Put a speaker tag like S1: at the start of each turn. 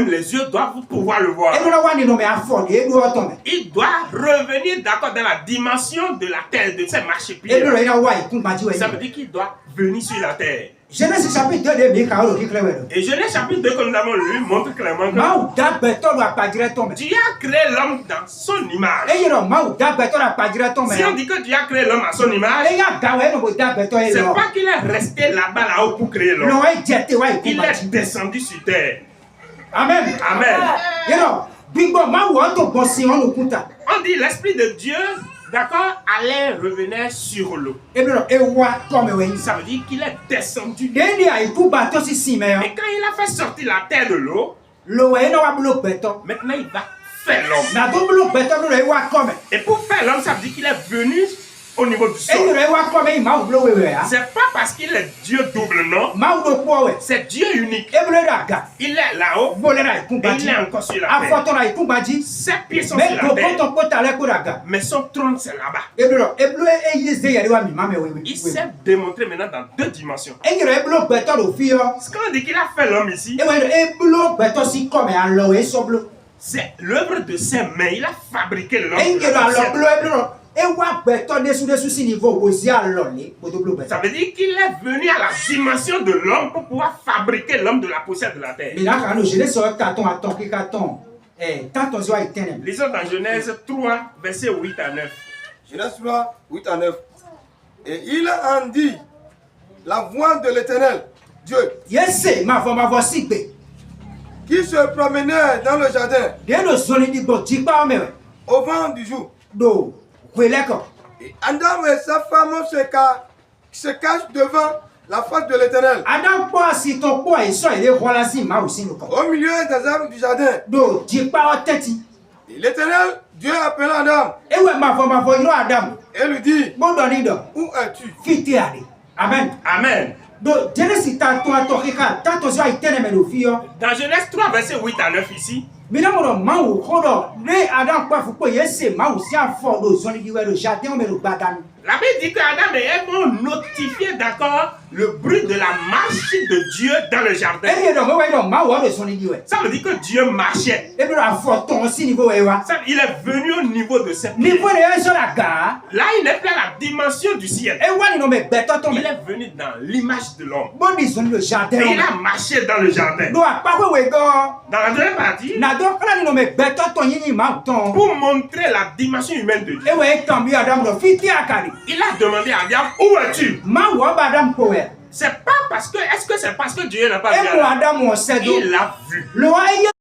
S1: Les yeux doivent pouvoir le voir. Il doit revenir d'accord dans la dimension de la terre, de ces marchepieds. Ça veut dire qu'il doit venir sur la terre.
S2: Genèse chapitre 2
S1: Et Genèse chapitre 2, comme nous l'avons lu, montre clairement que Dieu a créé l'homme dans son image. Si on dit que Dieu a créé l'homme à son image, c'est pas qu'il est resté là-bas, là-haut pour créer l'homme. Il est descendu sur terre.
S2: Amen.
S1: Amen. On dit l'Esprit de Dieu, d'accord, allait revenir sur l'eau. Ça veut dire qu'il est descendu. Et quand il a fait sortir la terre de l'eau, maintenant il va faire l'homme. Et pour faire l'homme, ça veut dire qu'il est venu au niveau du sol. C'est pas parce qu'il est Dieu double, non. C'est Dieu unique. Il est là-haut et il est encore sur la terre. Ses pieds sont sur la terre. Mais son trône, c'est là-bas. Il s'est démontré maintenant dans deux dimensions. Ce qu'on dit qu'il a fait l'homme ici, c'est l'œuvre de ses mains. Il a fabriqué l'homme. Ça veut dire qu'il est venu à la dimension de l'homme pour pouvoir fabriquer l'homme de la poussière de la terre. Lisons dans Genèse 3, versets 8 à 9.
S3: Genèse 3, 8 à 9. Et il en dit la voix de l'Éternel, Dieu, qui se promenait dans le jardin au vent du jour. Et Adam et sa femme se cachent devant la face de l'Éternel, au milieu des arbres du jardin. Et l'Éternel, Dieu appela Adam et lui dit, où es-tu?
S2: Amen.
S1: Amen.
S2: Dans Genèse
S1: 3, versets 8 à 9 ici, la Bible dit que Adam et Ève ont notifié, d'accord, le bruit de la marche de Dieu dans le jardin. Ça veut dire que Dieu marchait. Il est venu au niveau de cette pieds. Là, il n'est plus à la dimension du ciel. Il est venu dans l'image de l'homme. Et il a marché dans le jardin. Dans la deuxième partie, pour montrer la dimension humaine de Dieu, il a demandé à Adam, où es-tu? C'est pas parce que, est-ce que c'est parce que Dieu n'a pas vu Adam? Il l'a vu.